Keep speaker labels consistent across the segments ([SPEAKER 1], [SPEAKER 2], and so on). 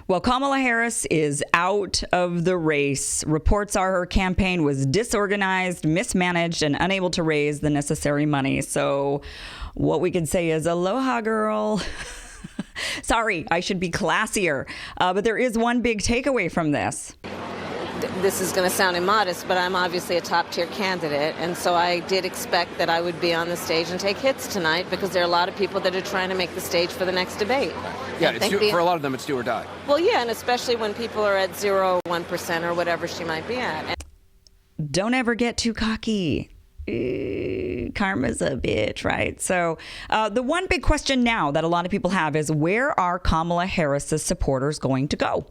[SPEAKER 1] Well, Kamala Harris is out of the race. Reports are her campaign was disorganized, mismanaged, and unable to raise the necessary money. So what we could say is aloha, girl. Sorry, I should be classier. But there is one big takeaway from this.
[SPEAKER 2] This is going to sound immodest, but I'm obviously a top-tier candidate, and so I did expect that I would be on the stage and take hits tonight because there are a lot of people that are trying to make the stage for the next debate.
[SPEAKER 3] Yeah, for a lot of them, it's do or die.
[SPEAKER 2] Well, yeah, and especially when people are at 0 or 1% or whatever she might be at.
[SPEAKER 1] Don't ever get too cocky. Karma's a bitch, right? So the one big question now that a lot of people have is, where are Kamala Harris's supporters going to go?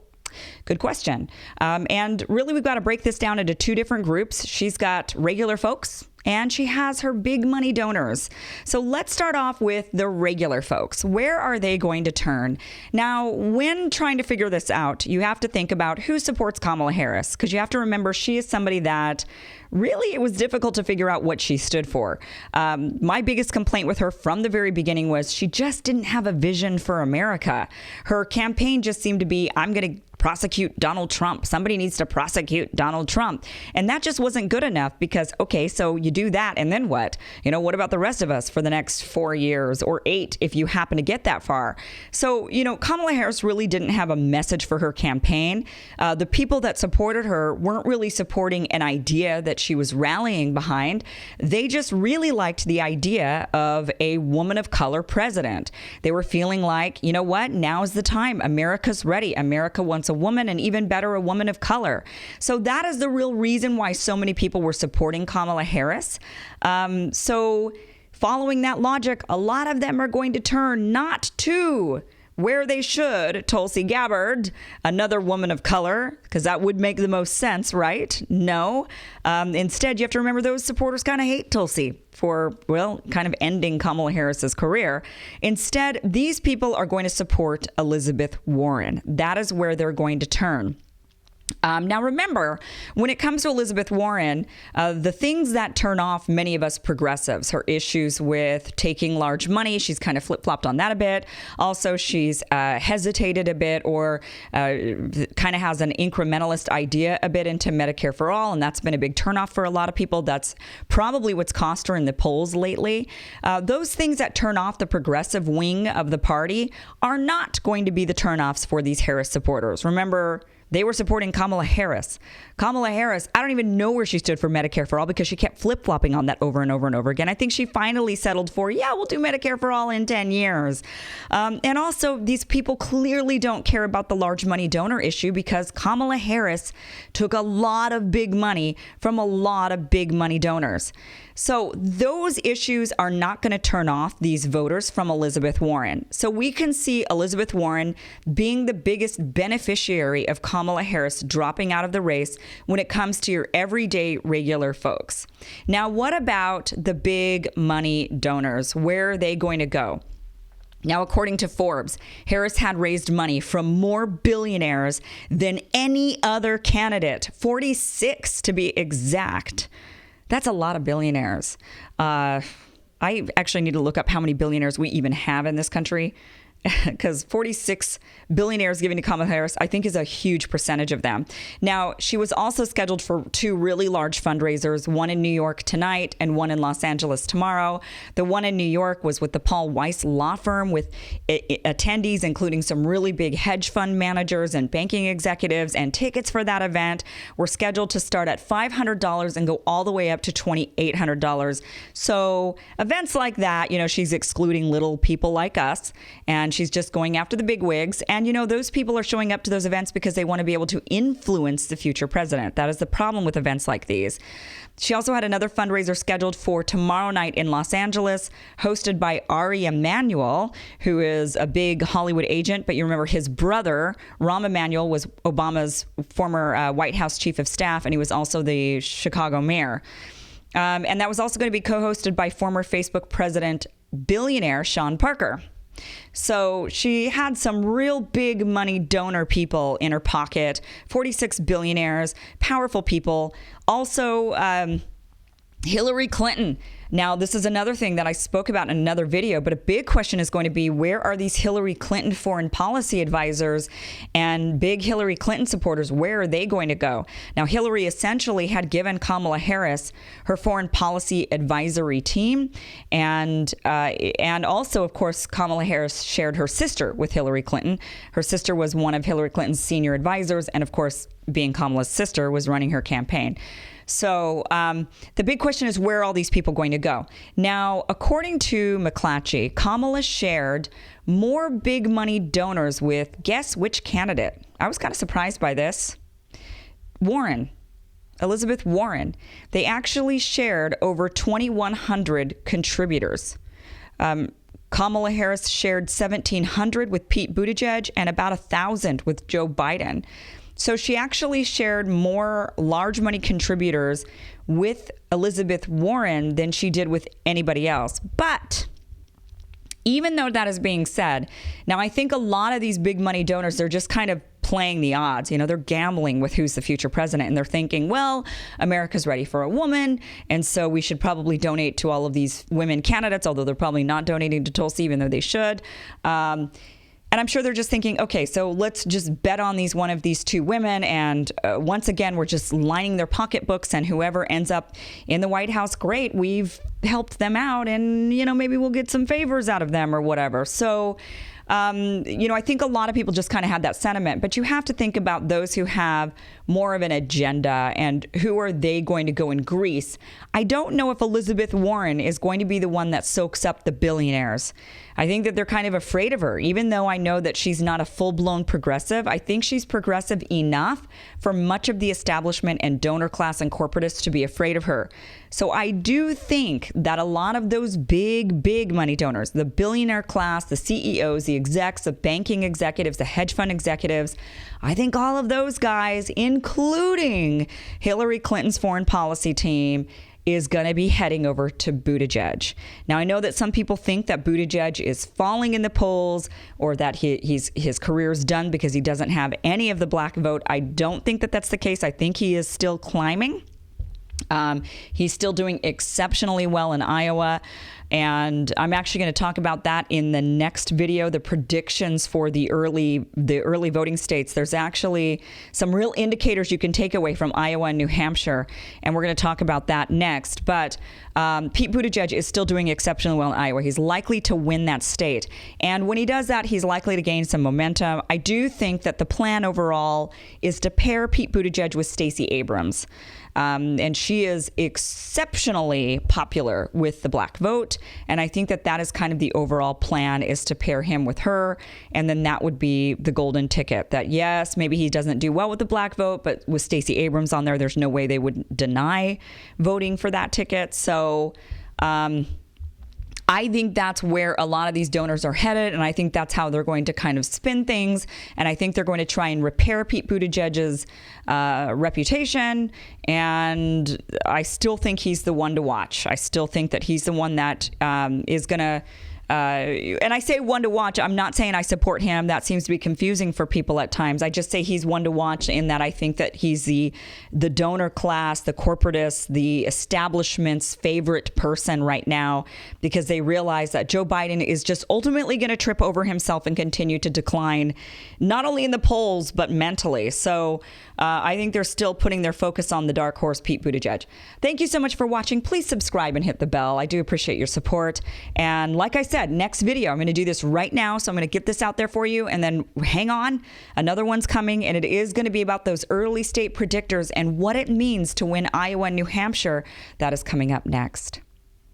[SPEAKER 1] Good question. And really, we've got to break this down into two different groups. She's got regular folks and she has her big money donors. So let's start off with the regular folks. Where are they going to turn? Now, when trying to figure this out, you have to think about who supports Kamala Harris, because you have to remember she is somebody that really, it was difficult to figure out what she stood for. My biggest complaint with her from the very beginning was she just didn't have a vision for America. Her campaign just seemed to be, I'm going to prosecute Donald Trump. Somebody needs to prosecute Donald Trump. And that just wasn't good enough because, okay, so you do that and then what? What about the rest of us for the next 4 years or 8 if you happen to get that far? So, Kamala Harris really didn't have a message for her campaign. The people that supported her weren't really supporting an idea that she was rallying behind. They just really liked the idea of a woman of color president. They were feeling like, you know what? Now is the time. America's ready. America wants a woman, and even better, a woman of color. So that is the real reason why so many people were supporting Kamala Harris. So following that logic, a lot of them are going to turn not to where they should, Tulsi Gabbard, another woman of color, because that would make the most sense, right? No. Instead, you have to remember those supporters kind of hate Tulsi for, kind of ending Kamala Harris's career. Instead, these people are going to support Elizabeth Warren. That is where they're going to turn. Now, remember, when it comes to Elizabeth Warren, the things that turn off many of us progressives, her issues with taking large money, she's kind of flip-flopped on that a bit. Also, she's hesitated a bit or kind of has an incrementalist idea a bit into Medicare for all, and that's been a big turnoff for a lot of people. That's probably what's cost her in the polls lately. Those things that turn off the progressive wing of the party are not going to be the turnoffs for these Harris supporters. Remember, they were supporting Kamala Harris. Kamala Harris, I don't even know where she stood for Medicare for all because she kept flip-flopping on that over and over and over again. I think she finally settled for, we'll do Medicare for all in 10 years. And also, these people clearly don't care about the large money donor issue because Kamala Harris took a lot of big money from a lot of big money donors. So those issues are not going to turn off these voters from Elizabeth Warren. So we can see Elizabeth Warren being the biggest beneficiary of Kamala Harris dropping out of the race when it comes to your everyday regular folks. Now, what about the big money donors? Where are they going to go? Now, according to Forbes, Harris had raised money from more billionaires than any other candidate, 46 to be exact. That's a lot of billionaires. I actually need to look up how many billionaires we even have in this country, because 46 billionaires given to Kamala Harris, I think, is a huge percentage of them. Now, she was also scheduled for 2 really large fundraisers, one in New York tonight and one in Los Angeles tomorrow. The one in New York was with the Paul Weiss law firm with attendees, including some really big hedge fund managers and banking executives. And tickets for that event were scheduled to start at $500 and go all the way up to $2,800. So events like that, she's excluding little people like us, and she's just going after the big wigs. And, those people are showing up to those events because they want to be able to influence the future president. That is the problem with events like these. She also had another fundraiser scheduled for tomorrow night in Los Angeles, hosted by Ari Emanuel, who is a big Hollywood agent. But you remember his brother, Rahm Emanuel, was Obama's former White House chief of staff, and he was also the Chicago mayor. And that was also going to be co-hosted by former Facebook president, billionaire Sean Parker. So she had some real big money donor people in her pocket, 46 billionaires, powerful people. Also, Hillary Clinton Now, this is another thing that I spoke about in another video, but a big question is going to be, where are these Hillary Clinton foreign policy advisors and big Hillary Clinton supporters? Where are they going to go? Now, Hillary essentially had given Kamala Harris her foreign policy advisory team. And also, of course, Kamala Harris shared her sister with Hillary Clinton. Her sister was one of Hillary Clinton's senior advisors. And of course, being Kamala's sister, was running her campaign. So the big question is, where are all these people going to go? Now, according to McClatchy, Kamala shared more big money donors with, guess which candidate? I was kind of surprised by this. Warren. Elizabeth Warren. They actually shared over 2,100 contributors. Kamala Harris shared 1,700 with Pete Buttigieg and about 1,000 with Joe Biden. So she actually shared more large money contributors with Elizabeth Warren than she did with anybody else. But even though that is being said, now I think a lot of these big money donors, they're just kind of playing the odds. You know, they're gambling with who's the future president, and they're thinking, well, America's ready for a woman, and so we should probably donate to all of these women candidates, although they're probably not donating to Tulsi, even though they should. And I'm sure they're just thinking, okay, so let's just bet on one of these two women. And once again, we're just lining their pocketbooks, and whoever ends up in the White House, great, we've helped them out, and, you know, maybe we'll get some favors out of them or whatever. So, I think a lot of people just kind of had that sentiment, but you have to think about those who have more of an agenda and who are they going to go and grease. I don't know if Elizabeth Warren is going to be the one that soaks up the billionaires. I think that they're kind of afraid of her, even though I know that she's not a full-blown progressive. I think she's progressive enough for much of the establishment and donor class and corporatists to be afraid of her. So I do think that a lot of those big money donors, the billionaire class, the CEOs, the execs, the banking executives, the hedge fund executives, I think all of those guys, including Hillary Clinton's foreign policy team, is going to be heading over to Buttigieg. Now, I know that some people think that Buttigieg is falling in the polls, or that his career is done because he doesn't have any of the black vote. I don't think that that's the case. I think he is still climbing. He's still doing exceptionally well in Iowa. And I'm actually going to talk about that in the next video, the predictions for the early voting states. There's actually some real indicators you can take away from Iowa and New Hampshire, and we're going to talk about that next. But Pete Buttigieg is still doing exceptionally well in Iowa. He's likely to win that state. And when he does that, he's likely to gain some momentum. I do think that the plan overall is to pair Pete Buttigieg with Stacey Abrams. And she is exceptionally popular with the black vote. And I think that is kind of the overall plan, is to pair him with her. And then that would be the golden ticket, that yes, maybe he doesn't do well with the black vote, but with Stacey Abrams on there's no way they would deny voting for that ticket. So, I think that's where a lot of these donors are headed, and I think that's how they're going to kind of spin things. And I think they're going to try and repair Pete Buttigieg's reputation. And I still think he's the one to watch. I still think that he's the one that is going to. And I say one to watch. I'm not saying I support him. That seems to be confusing for people at times. I just say he's one to watch, in that I think that he's the donor class, the corporatists, the establishment's favorite person right now, because they realize that Joe Biden is just ultimately going to trip over himself and continue to decline, not only in the polls, but mentally. So I think they're still putting their focus on the dark horse, Pete Buttigieg. Thank you so much for watching. Please subscribe and hit the bell. I do appreciate your support. And like I said, next video, I'm going to do this right now. So I'm going to get this out there for you, and then hang on. Another one's coming, and it is going to be about those early state predictors and what it means to win Iowa and New Hampshire. That is coming up next.